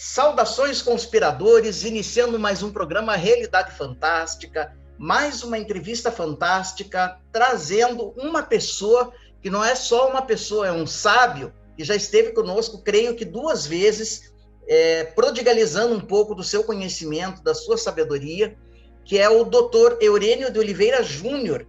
Saudações, conspiradores, iniciando mais um programa Realidade Fantástica, mais uma entrevista fantástica, trazendo uma pessoa que não é só uma pessoa, é um sábio, que já esteve conosco, creio que 2 vezes, prodigalizando um pouco do seu conhecimento, da sua sabedoria, que é o Dr. Eurênio de Oliveira Júnior,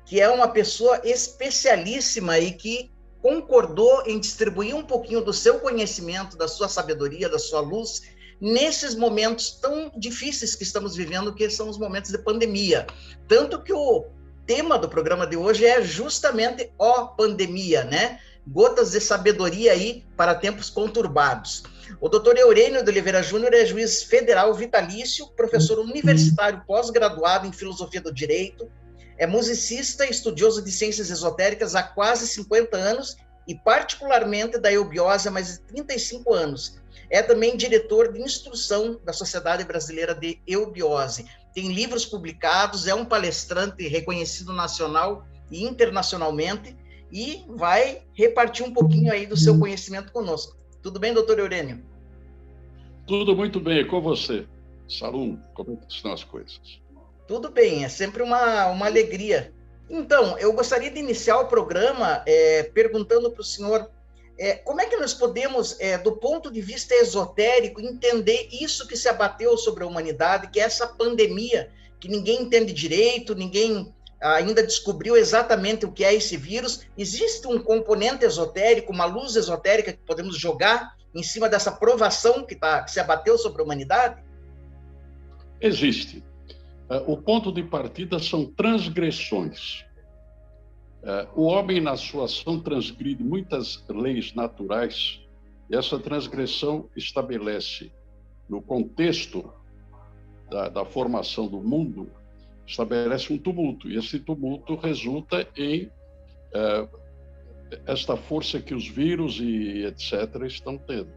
que é uma pessoa especialíssima e que concordou em distribuir um pouquinho do seu conhecimento, da sua sabedoria, da sua luz, nesses momentos tão difíceis que estamos vivendo, que são os momentos de pandemia. Tanto que o tema do programa de hoje é justamente pandemia, né? Gotas de sabedoria aí para tempos conturbados. O doutor Eurênio de Oliveira Júnior é juiz federal vitalício, professor universitário pós-graduado em filosofia do direito, é musicista e estudioso de ciências esotéricas há quase 50 anos e particularmente da eubiose há mais de 35 anos. É também diretor de instrução da Sociedade Brasileira de Eubiose. Tem livros publicados, é um palestrante reconhecido nacional e internacionalmente e vai repartir um pouquinho aí do seu conhecimento conosco. Tudo bem, doutor Eurênio? Tudo muito bem, com você. Salum, como estão as coisas? Tudo bem, é sempre uma alegria. Então, eu gostaria de iniciar o programa perguntando para o senhor como é que nós podemos, do ponto de vista esotérico, entender isso que se abateu sobre a humanidade, que é essa pandemia, que ninguém entende direito, ninguém ainda descobriu exatamente o que é esse vírus. Existe um componente esotérico, uma luz esotérica que podemos jogar em cima dessa provação que se abateu sobre a humanidade? Existe. O ponto de partida são transgressões. O homem, na sua ação, transgride muitas leis naturais, e essa transgressão estabelece, no contexto da formação do mundo, estabelece um tumulto, e esse tumulto resulta em esta força que os vírus e etc. estão tendo.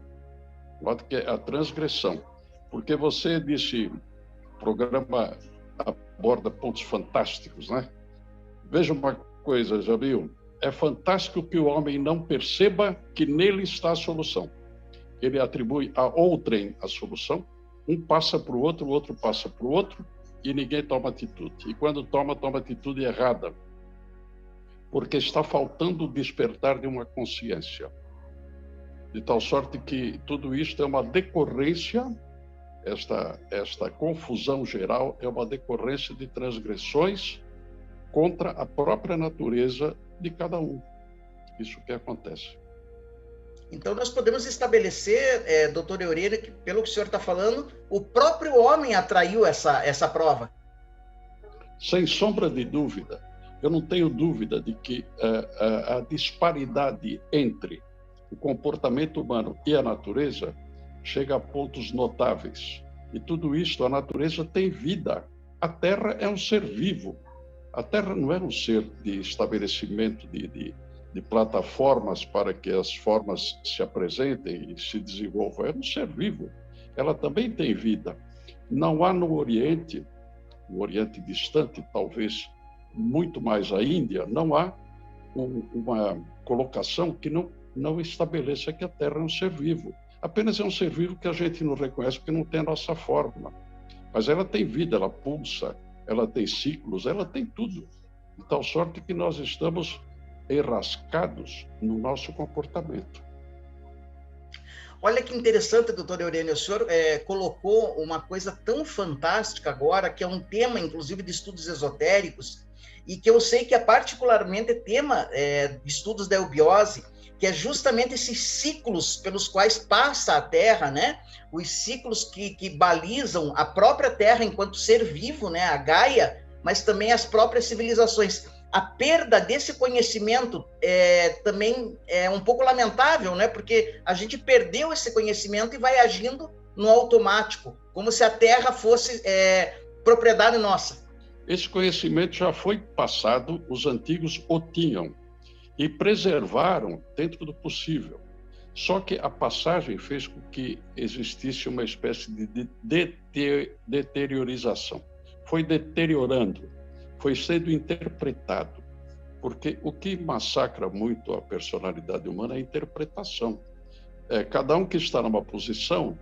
Que é a transgressão. Porque você disse, o programa aborda pontos fantásticos, né? Veja uma coisa, já viu? É fantástico que o homem não perceba que nele está a solução. Ele atribui a outrem a solução, um passa para o outro passa para o outro, e ninguém toma atitude. E quando toma atitude errada, porque está faltando o despertar de uma consciência. De tal sorte que tudo isto é uma decorrência. Esta confusão geral é uma decorrência de transgressões contra a própria natureza de cada um. Isso que acontece. Então, nós podemos estabelecer, doutor Eurênio, que, pelo que o senhor está falando, o próprio homem atraiu essa prova. Sem sombra de dúvida. Eu não tenho dúvida de que a disparidade entre o comportamento humano e a natureza chega a pontos notáveis. E tudo isso, a natureza tem vida. A Terra é um ser vivo. A Terra não é um ser de estabelecimento de plataformas para que as formas se apresentem e se desenvolvam. É um ser vivo. Ela também tem vida. Não há no Oriente distante, talvez muito mais a Índia, não há uma colocação que não estabeleça que a Terra é um ser vivo. Apenas é um ser vivo que a gente não reconhece porque não tem a nossa forma. Mas ela tem vida, ela pulsa, ela tem ciclos, ela tem tudo. De tal sorte que nós estamos enrascados no nosso comportamento. Olha que interessante, doutor Eurênio, o senhor colocou uma coisa tão fantástica agora, que é um tema, inclusive, de estudos esotéricos, e que eu sei que é particularmente tema de estudos da eubiose, que é justamente esses ciclos pelos quais passa a Terra, né? Os ciclos que balizam a própria Terra enquanto ser vivo, né? A Gaia, mas também as próprias civilizações. A perda desse conhecimento também é um pouco lamentável, né? Porque a gente perdeu esse conhecimento e vai agindo no automático, como se a Terra fosse propriedade nossa. Esse conhecimento já foi passado, os antigos o tinham. E preservaram dentro do possível. Só que a passagem fez com que existisse uma espécie de deteriorização. Foi deteriorando, foi sendo interpretado. Porque o que massacra muito a personalidade humana é a interpretação. Cada um que está numa posição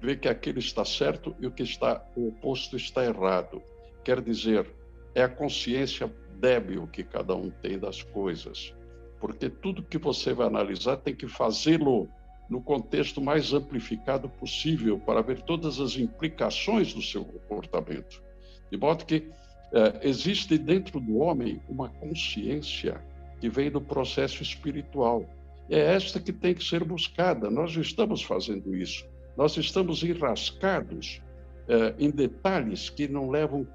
vê que aquele está certo e o oposto está errado. Quer dizer, é a consciência débil que cada um tem das coisas. Porque tudo que você vai analisar tem que fazê-lo no contexto mais amplificado possível para ver todas as implicações do seu comportamento. De modo que existe dentro do homem uma consciência que vem do processo espiritual. É esta que tem que ser buscada. Nós já estamos fazendo isso. Nós estamos enrascados em detalhes que não levam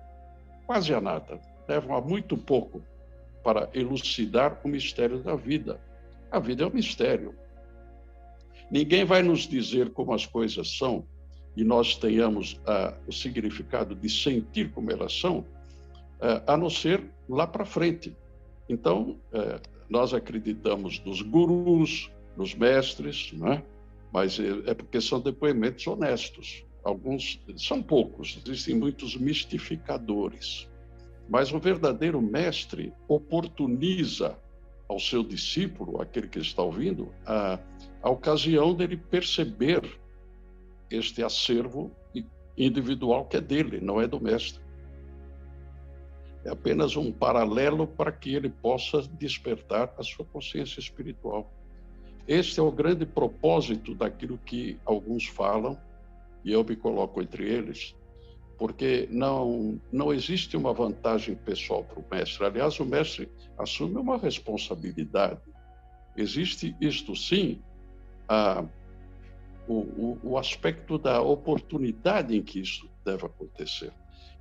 quase a nada, levam a muito pouco para elucidar o mistério da vida. A vida é um mistério. Ninguém vai nos dizer como as coisas são e nós tenhamos o significado de sentir como elas são, a não ser lá para frente. Então, nós acreditamos nos gurus, nos mestres, né? Mas é porque são depoimentos honestos. Alguns são poucos, existem muitos mistificadores. Mas o verdadeiro mestre oportuniza ao seu discípulo, aquele que está ouvindo, a ocasião dele perceber este acervo individual que é dele, não é do mestre. É apenas um paralelo para que ele possa despertar a sua consciência espiritual. Este é o grande propósito daquilo que alguns falam, e eu me coloco entre eles, porque não existe uma vantagem pessoal para o mestre. Aliás, o mestre assume uma responsabilidade. Existe, isto sim, o aspecto da oportunidade em que isso deve acontecer.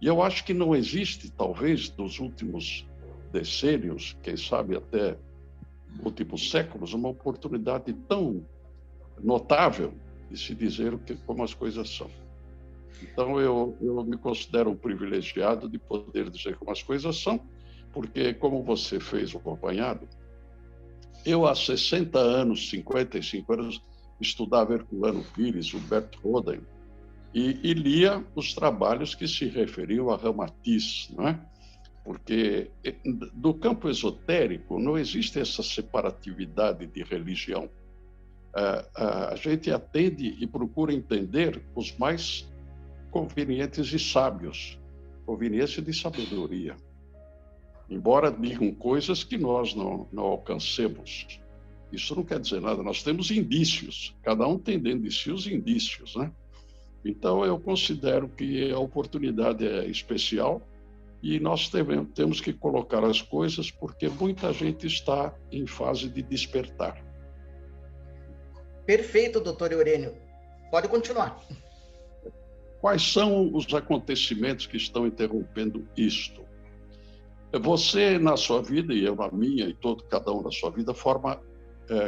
E eu acho que não existe, talvez, nos últimos decênios, quem sabe até últimos séculos, uma oportunidade tão notável de se dizer como as coisas são. Então, eu me considero um privilegiado de poder dizer como as coisas são, porque, como você fez o apanhado, eu, há 60 anos, 55 anos, estudava Herculano Pires, Humberto Roden, e lia os trabalhos que se referiam a Ramatiz, não é? Porque do campo esotérico não existe essa separatividade de religião. A gente atende e procura entender os mais convenientes e sábios, conveniência de sabedoria, embora digam coisas que nós não alcancemos. Isso não quer dizer nada, nós temos indícios, cada um tem dentro de si os indícios, né? Então, eu considero que a oportunidade é especial e nós temos que colocar as coisas porque muita gente está em fase de despertar. Perfeito, doutor Eurênio. Pode continuar. Quais são os acontecimentos que estão interrompendo isto? Você, na sua vida, e eu na minha, e cada um na sua vida, forma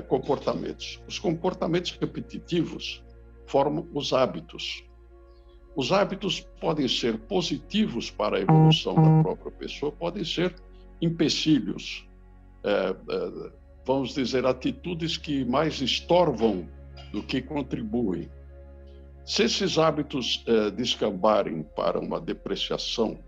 comportamentos. Os comportamentos repetitivos formam os hábitos. Os hábitos podem ser positivos para a evolução da própria pessoa, podem ser empecilhos, vamos dizer, atitudes que mais estorvam do que contribuem. Se esses hábitos descambarem para uma depreciação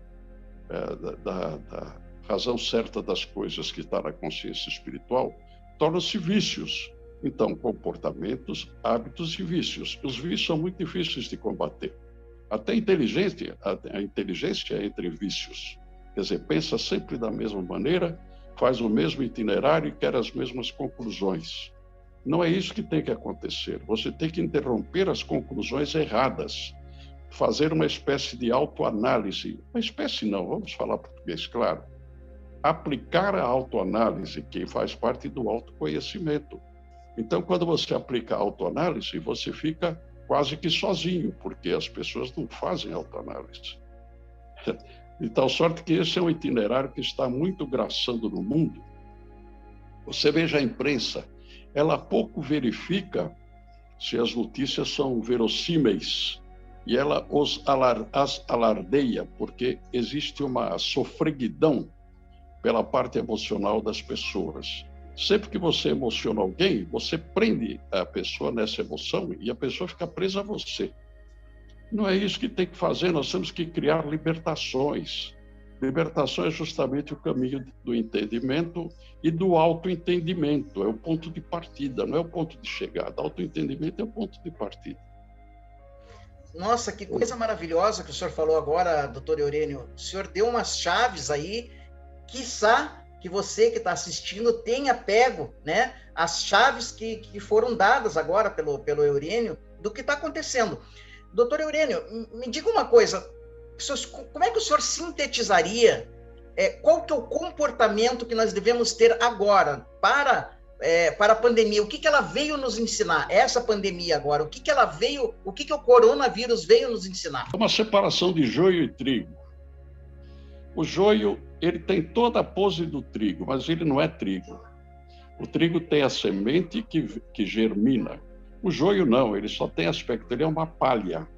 da razão certa das coisas que está na consciência espiritual, tornam-se vícios. Então, comportamentos, hábitos e vícios. Os vícios são muito difíceis de combater. Até a inteligência entra em vícios. Quer dizer, pensa sempre da mesma maneira, faz o mesmo itinerário e quer as mesmas conclusões. Não é isso que tem que acontecer. Você tem que interromper as conclusões erradas, fazer uma espécie de autoanálise. Uma espécie não, vamos falar português, claro. Aplicar a autoanálise, que faz parte do autoconhecimento. Então, quando você aplica a autoanálise, você fica quase que sozinho, porque as pessoas não fazem autoanálise. De tal sorte que esse é um itinerário que está muito graçando no mundo. Você veja a imprensa, ela pouco verifica se as notícias são verossímeis e ela as alardeia, porque existe uma sofreguidão pela parte emocional das pessoas. Sempre que você emociona alguém, você prende a pessoa nessa emoção e a pessoa fica presa a você. Não é isso que tem que fazer, nós temos que criar libertações. Libertação é justamente o caminho do entendimento e do autoentendimento, é o ponto de partida, não é o ponto de chegada. Autoentendimento é o ponto de partida. Nossa, que coisa maravilhosa que o senhor falou agora, doutor Eurênio. O senhor deu umas chaves aí, quiçá que você que está assistindo tenha pego, né, as chaves que foram dadas agora pelo Eurênio do que está acontecendo. Doutor Eurênio, me diga uma coisa, como é que o senhor sintetizaria qual que é o comportamento que nós devemos ter agora para a pandemia? O que ela veio nos ensinar? Essa pandemia agora, o que ela veio, o que o coronavírus veio nos ensinar? É uma separação de joio e trigo. O joio, ele tem toda a pose do trigo, mas ele não é trigo. O trigo tem a semente que germina. O joio não, ele só tem aspecto, ele é uma palha.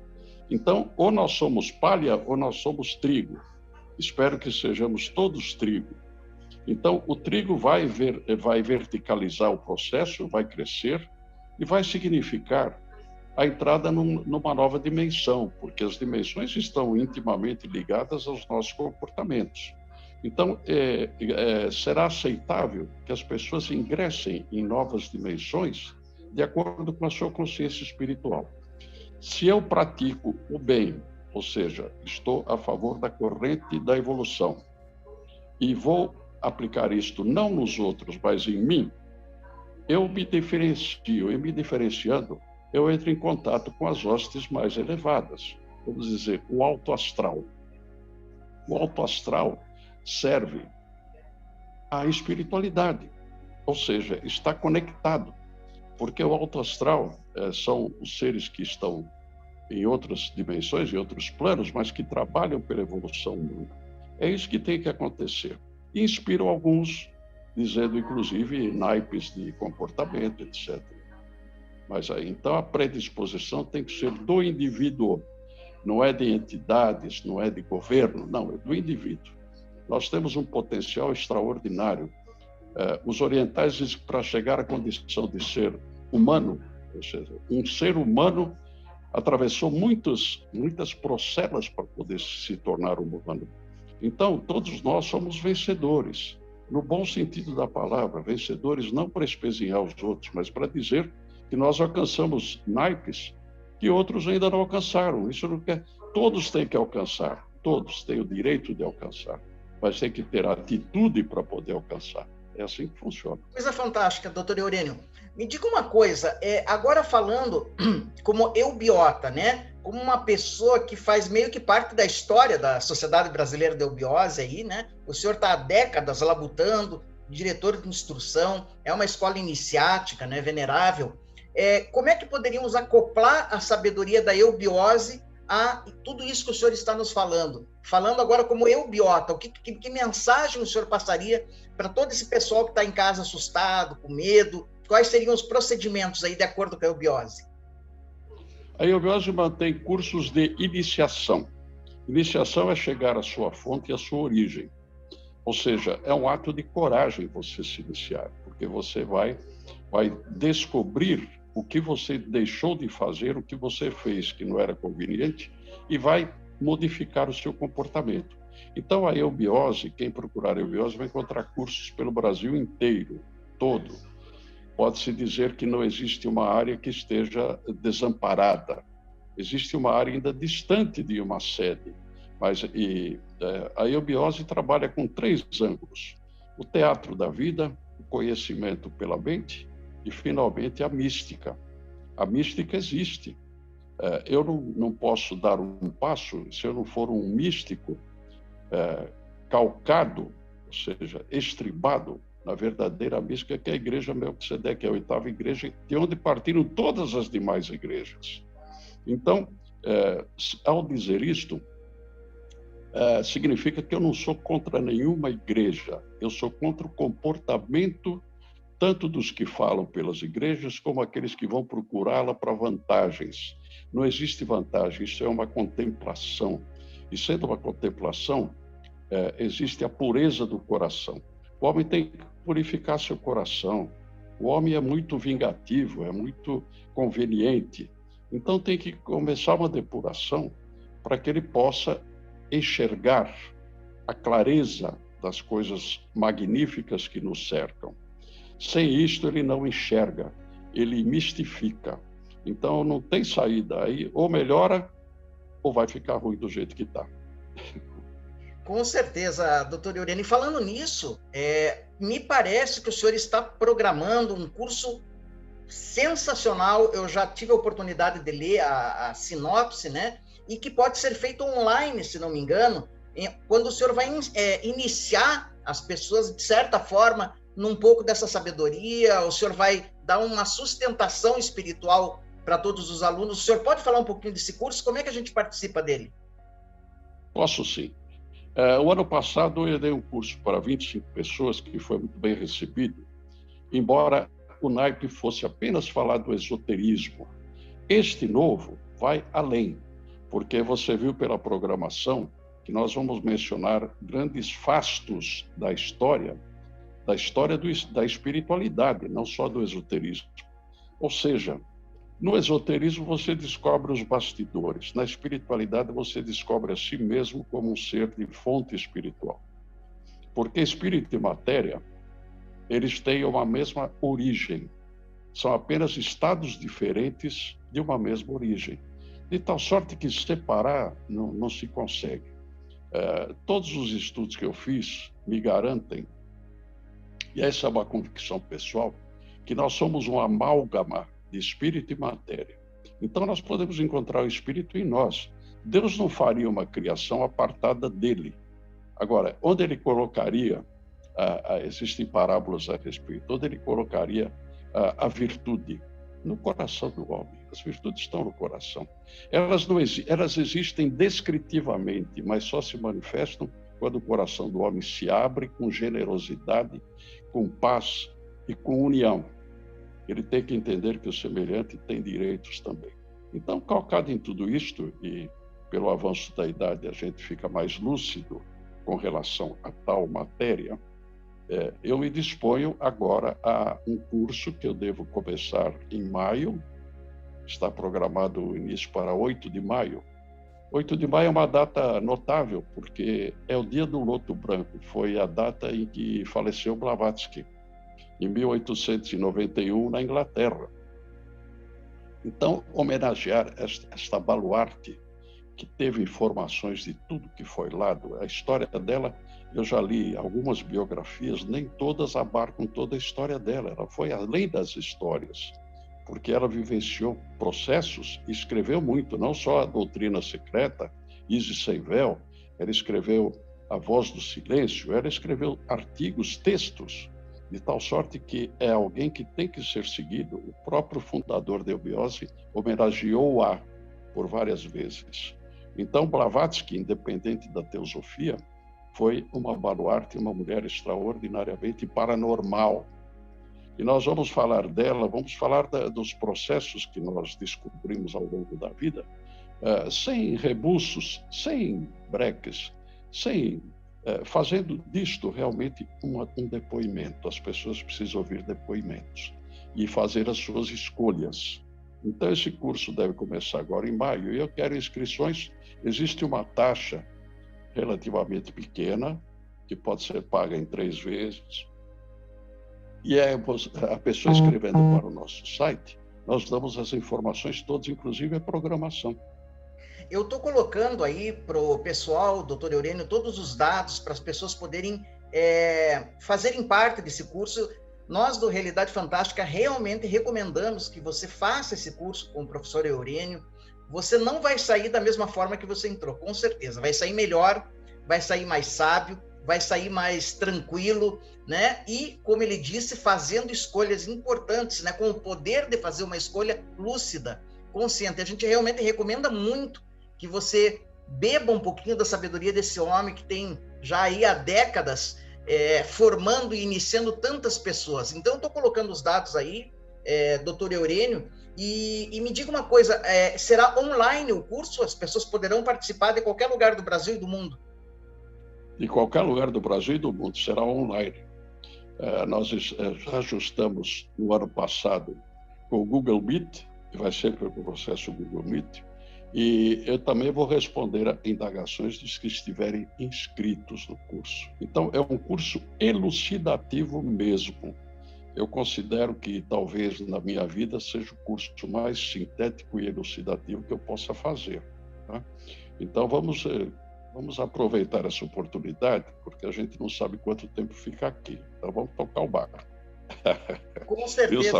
Então, ou nós somos palha ou nós somos trigo. Espero que sejamos todos trigo. Então, o trigo vai verticalizar o processo, vai crescer e vai significar a entrada numa nova dimensão, porque as dimensões estão intimamente ligadas aos nossos comportamentos. Então, será aceitável que as pessoas ingressem em novas dimensões de acordo com a sua consciência espiritual. Se eu pratico o bem, ou seja, estou a favor da corrente da evolução, e vou aplicar isto não nos outros, mas em mim, eu me diferencio, e me diferenciando, eu entro em contato com as hostes mais elevadas, vamos dizer, o alto astral. O alto astral serve à espiritualidade, ou seja, está conectado, porque o alto astral são os seres que estão em outras dimensões, em outros planos, mas que trabalham pela evolução humana. É isso que tem que acontecer. E inspiram alguns, dizendo, inclusive, naipes de comportamento, etc. Mas aí, então, a predisposição tem que ser do indivíduo, não é de entidades, não é de governo, não, é do indivíduo. Nós temos um potencial extraordinário. Os orientais dizem que para chegar à condição de ser humano, ou seja, um ser humano atravessou muitas procelas para poder se tornar humano. Então, todos nós somos vencedores, no bom sentido da palavra, vencedores não para espezinhar os outros, mas para dizer que nós alcançamos naipes que outros ainda não alcançaram. Isso não quer. Todos têm que alcançar, todos têm o direito de alcançar, mas tem que ter atitude para poder alcançar. É assim que funciona. Coisa fantástica, doutor Eurênio. Me diga uma coisa, agora falando como eubiota, né? Como uma pessoa que faz meio que parte da história da Sociedade Brasileira de Eubiose aí, né? O senhor está há décadas labutando, diretor de instrução, é uma escola iniciática, né? Venerável. Como é que poderíamos acoplar a sabedoria da eubiose a tudo isso que o senhor está nos falando? Falando agora como eubiota, que mensagem o senhor passaria para todo esse pessoal que está em casa assustado, com medo? Quais seriam os procedimentos aí de acordo com a eubiose? A eubiose mantém cursos de iniciação. Iniciação é chegar à sua fonte e à sua origem. Ou seja, é um ato de coragem você se iniciar, porque você vai descobrir o que você deixou de fazer, o que você fez que não era conveniente e vai modificar o seu comportamento. Então, a eubiose, quem procurar a eubiose vai encontrar cursos pelo Brasil inteiro, todo. Pode-se dizer que não existe uma área que esteja desamparada. Existe uma área ainda distante de uma sede, mas a eubiose trabalha com 3 ângulos: o teatro da vida, o conhecimento pela mente e, finalmente, a mística. A mística existe. Eu não posso dar um passo se eu não for um místico calcado, ou seja, estribado na verdadeira mística, que é a Igreja Melquisedeque, é a 8ª igreja, de onde partiram todas as demais igrejas. Então, ao dizer isto, significa que eu não sou contra nenhuma igreja, eu sou contra o comportamento tanto dos que falam pelas igrejas, como aqueles que vão procurá-la para vantagens. Não existe vantagem, isso é uma contemplação. E sendo uma contemplação, existe a pureza do coração. O homem tem que purificar seu coração. O homem é muito vingativo, é muito conveniente. Então tem que começar uma depuração para que ele possa enxergar a clareza das coisas magníficas que nos cercam. Sem isto, ele não enxerga, ele mistifica. Então, não tem saída. Aí ou melhora ou vai ficar ruim do jeito que está. Com certeza, doutor Eurênio. E falando nisso, me parece que o senhor está programando um curso sensacional. Eu já tive a oportunidade de ler a sinopse, né? E que pode ser feito online, se não me engano, quando o senhor vai iniciar as pessoas, de certa forma, num pouco dessa sabedoria, o senhor vai dar uma sustentação espiritual para todos os alunos. O senhor pode falar um pouquinho desse curso? Como é que a gente participa dele? Posso sim. O ano passado eu dei um curso para 25 pessoas, que foi muito bem recebido, embora o naipe fosse apenas falar do esoterismo. Este novo vai além, porque você viu pela programação que nós vamos mencionar grandes fastos da história da espiritualidade, não só do esoterismo. Ou seja, no esoterismo você descobre os bastidores, na espiritualidade você descobre a si mesmo como um ser de fonte espiritual. Porque espírito e matéria, eles têm uma mesma origem, são apenas estados diferentes de uma mesma origem. De tal sorte que separar não se consegue. Todos os estudos que eu fiz me garantem, e essa é uma convicção pessoal, que nós somos uma amálgama de espírito e matéria. Então nós podemos encontrar o espírito em nós. Deus não faria uma criação apartada dele. Agora, onde ele colocaria, existem parábolas a respeito, onde ele colocaria a virtude? No coração do homem. As virtudes estão no coração. Elas existem descritivamente, mas só se manifestam quando o coração do homem se abre com generosidade, com paz e com união. Ele tem que entender que o semelhante tem direitos também. Então, calcado em tudo isto, e pelo avanço da idade a gente fica mais lúcido com relação a tal matéria, eu me disponho agora a um curso que eu devo começar em maio, está programado o início para 8 de maio. 8 de maio é uma data notável, porque é o dia do Loto Branco, foi a data em que faleceu Blavatsky, em 1891, na Inglaterra. Então, homenagear esta baluarte, que teve informações de tudo que foi lá, a história dela, eu já li algumas biografias, nem todas abarcam toda a história dela, ela foi além das histórias, porque ela vivenciou processos e escreveu muito, não só a Doutrina Secreta, Isis Sem Véu, ela escreveu A Voz do Silêncio, ela escreveu artigos, textos, de tal sorte que é alguém que tem que ser seguido. O próprio fundador da Eubiose homenageou-a por várias vezes. Então, Blavatsky, independente da teosofia, foi uma baluarte, uma mulher extraordinariamente paranormal. E nós vamos falar dela, vamos falar dos processos que nós descobrimos ao longo da vida, sem rebuços, sem breques, fazendo disto realmente um depoimento. As pessoas precisam ouvir depoimentos e fazer as suas escolhas. Então, esse curso deve começar agora em maio, e eu quero inscrições. Existe uma taxa relativamente pequena, que pode ser paga em 3 vezes, e a pessoa escrevendo para o nosso site, nós damos as informações todas, inclusive a programação. Eu estou colocando aí para o pessoal, doutor Eurênio, todos os dados para as pessoas poderem fazerem parte desse curso. Nós, do Realidade Fantástica, realmente recomendamos que você faça esse curso com o professor Eurênio. Você não vai sair da mesma forma que você entrou, com certeza. Vai sair melhor, vai sair mais sábio, vai sair mais tranquilo, né? E, como ele disse, fazendo escolhas importantes, né? Com o poder de fazer uma escolha lúcida, consciente. A gente realmente recomenda muito que você beba um pouquinho da sabedoria desse homem que tem já aí há décadas formando e iniciando tantas pessoas. Então, eu estou colocando os dados aí, doutor Eurênio, e me diga uma coisa, será online o curso? As pessoas poderão participar de qualquer lugar do Brasil e do mundo? De qualquer lugar do Brasil e do mundo, será online. Nós ajustamos no ano passado com o Google Meet, que vai ser pelo processo Google Meet, e eu também vou responder a indagações dos que estiverem inscritos no curso. Então, é um curso elucidativo mesmo. Eu considero que talvez na minha vida seja o curso mais sintético e elucidativo que eu possa fazer. Tá? Então, vamos aproveitar essa oportunidade, porque a gente não sabe quanto tempo fica aqui. Então, vamos tocar o barco. Com certeza.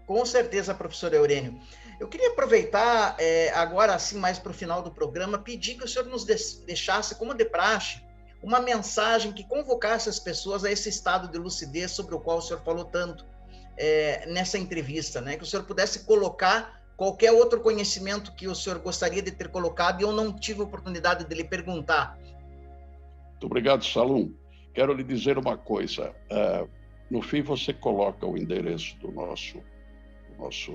Com certeza, professor Eurênio. Eu queria aproveitar, agora, assim, mais para o final do programa, pedir que o senhor nos deixasse, como de praxe, uma mensagem que convocasse as pessoas a esse estado de lucidez sobre o qual o senhor falou tanto nessa entrevista, né? Que o senhor pudesse colocar qualquer outro conhecimento que o senhor gostaria de ter colocado e eu não tive a oportunidade de lhe perguntar. Muito obrigado, Salum. Quero lhe dizer uma coisa. No fim, você coloca o endereço do nosso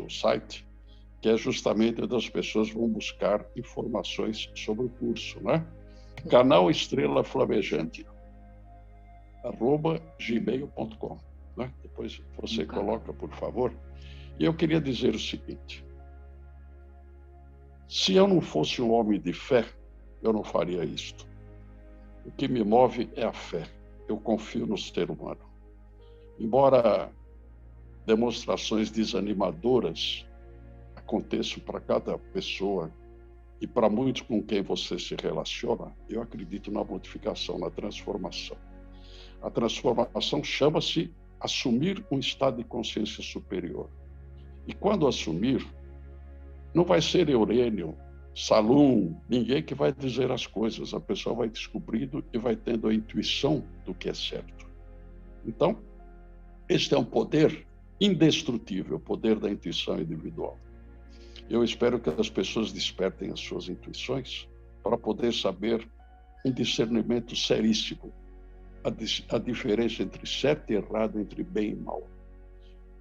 site, que é justamente onde as pessoas vão buscar informações sobre o curso, né? Canal Estrela Flamejante, @gmail.com, né? Depois você coloca, por favor. E eu queria dizer o seguinte: se eu não fosse um homem de fé, eu não faria isto. O que me move é a fé. Eu confio no ser humano. Embora demonstrações desanimadoras aconteçam para cada pessoa e para muitos com quem você se relaciona, eu acredito na modificação, na transformação. A transformação chama-se assumir um estado de consciência superior. E quando assumir, não vai ser Eurênio, Salum, ninguém que vai dizer as coisas. A pessoa vai descobrindo e vai tendo a intuição do que é certo. Então, este é um poder indestrutível, o poder da intuição individual. Eu espero que as pessoas despertem as suas intuições para poder saber um discernimento seríssimo, a diferença entre certo e errado, entre bem e mal.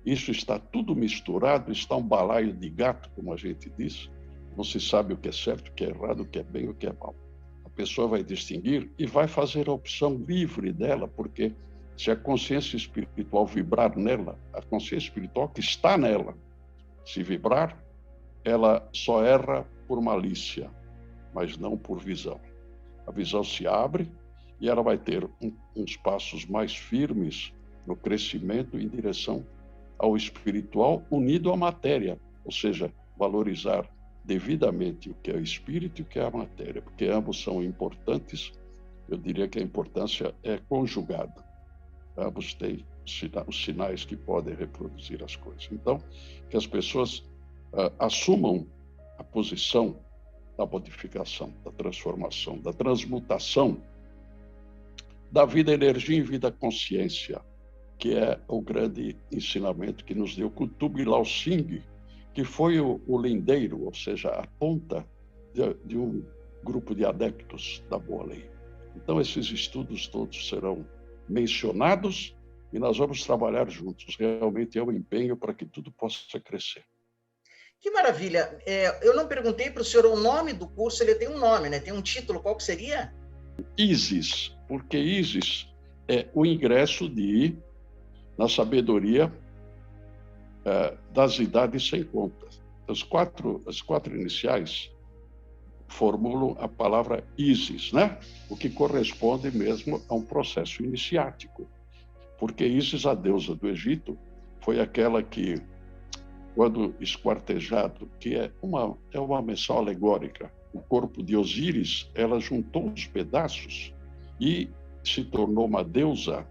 Isso está tudo misturado, está um balaio de gato, como a gente diz. Não se sabe o que é certo, o que é errado, o que é bem, o que é mal. A pessoa vai distinguir e vai fazer a opção livre dela, porque se a consciência espiritual vibrar nela, a consciência espiritual que está nela, se vibrar, ela só erra por malícia, mas não por visão. A visão se abre e ela vai ter uns passos mais firmes no crescimento em direção ao espiritual unido à matéria, ou seja, valorizar devidamente o que é o espírito e o que é a matéria, porque ambos são importantes. Eu diria que a importância é conjugada. Ambos têm os sinais que podem reproduzir as coisas. Então, que as pessoas assumam a posição da modificação, da transformação, da transmutação da vida energia em vida consciência, que é o grande ensinamento que nos deu Kuthub Lal Singh, que foi o lindeiro, ou seja, a ponta de um grupo de adeptos da boa lei. Então, esses estudos todos serão mencionados e nós vamos trabalhar juntos. Realmente é um empenho para que tudo possa crescer. Que maravilha! Eu não perguntei para o senhor o nome do curso, ele tem um nome, né? Tem um título, qual que seria? ISIS, porque ISIS é o ingresso na sabedoria das idades sem conta. As quatro iniciais formulam a palavra ISIS, né? O que corresponde mesmo a um processo iniciático. Porque Ísis, a deusa do Egito, foi aquela que, quando esquartejado, que é uma menção alegórica, o corpo de Osíris, ela juntou os pedaços e se tornou uma deusa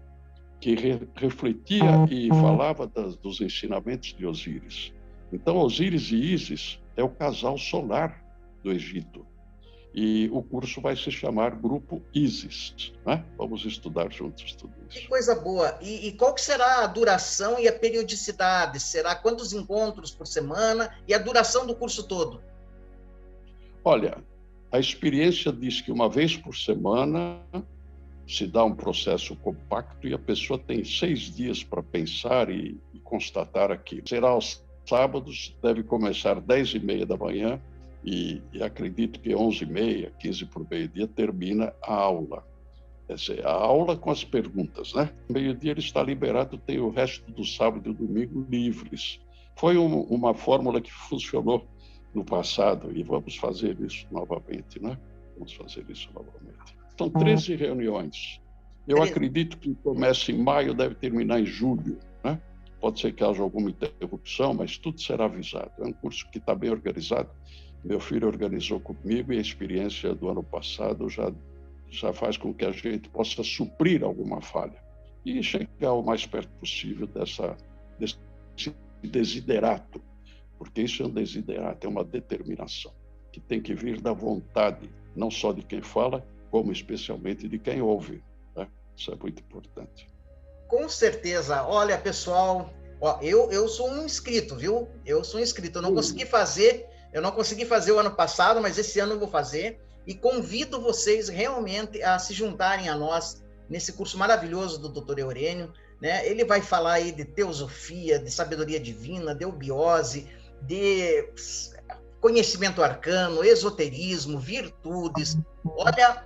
que refletia e falava dos ensinamentos de Osíris. Então, Osíris e Ísis é o casal solar do Egito. E o curso vai se chamar Grupo ISIS, né? Vamos estudar juntos tudo isso. Que coisa boa! E qual que será a duração e a periodicidade? Será quantos encontros por semana e a duração do curso todo? Olha, a experiência diz que uma vez por semana se dá um processo compacto e a pessoa tem 6 dias para pensar e constatar aquilo. Será aos sábados, deve começar às 10h30 da manhã e acredito que 11h30, 15 por meio-dia, termina a aula. Quer dizer, a aula com as perguntas, né? Meio-dia ele está liberado, tem o resto do sábado e do domingo livres. Foi uma fórmula que funcionou no passado e vamos fazer isso novamente, né? Vamos fazer isso novamente. São 13 reuniões. Eu acredito que começa em maio, deve terminar em julho, né? Pode ser que haja alguma interrupção, mas tudo será avisado. É um curso que está bem organizado Meu filho organizou comigo e a experiência do ano passado já faz com que a gente possa suprir alguma falha e chegar o mais perto possível desse desiderato, porque isso é um desiderato, é uma determinação que tem que vir da vontade, não só de quem fala, como especialmente de quem ouve, né? Isso é muito importante. Com certeza. Olha, pessoal, ó, eu sou um inscrito, viu? Eu sou um inscrito. Eu não consegui fazer o ano passado, mas esse ano eu vou fazer. E convido vocês realmente a se juntarem a nós nesse curso maravilhoso do Dr. Eurênio, né? Ele vai falar aí de teosofia, de sabedoria divina, de eubiose, de conhecimento arcano, esoterismo, virtudes. Olha,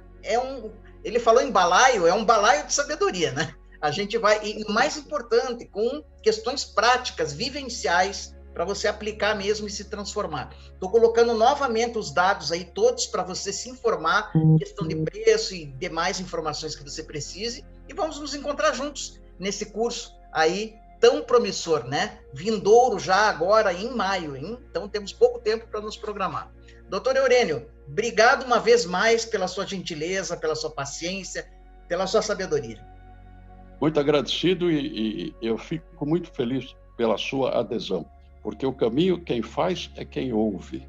ele falou em balaio, é um balaio de sabedoria, né? A gente vai, e o mais importante, com questões práticas, vivenciais, para você aplicar mesmo e se transformar. Estou colocando novamente os dados aí todos para você se informar, questão de preço e demais informações que você precise, e vamos nos encontrar juntos nesse curso aí tão promissor, né? Vindouro já agora em maio, hein? Então temos pouco tempo para nos programar. Doutor Eurênio, obrigado uma vez mais pela sua gentileza, pela sua paciência, pela sua sabedoria. Muito agradecido e eu fico muito feliz pela sua adesão, porque o caminho quem faz é quem ouve.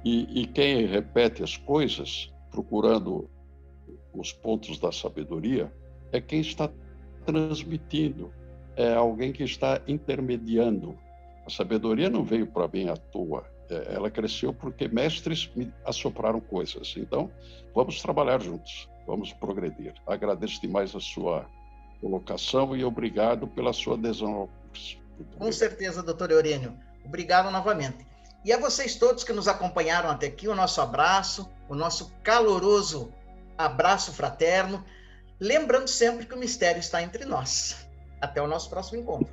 E quem repete as coisas, procurando os pontos da sabedoria, é quem está transmitindo, é alguém que está intermediando. A sabedoria não veio para mim à toa, ela cresceu porque mestres me assopraram coisas. Então, vamos trabalhar juntos, vamos progredir. Agradeço demais a sua colocação e obrigado pela sua adesão ao curso. Com certeza, doutor Eurênio. Obrigado novamente. E a vocês todos que nos acompanharam até aqui, o nosso abraço, o nosso caloroso abraço fraterno, lembrando sempre que o mistério está entre nós. Até o nosso próximo encontro.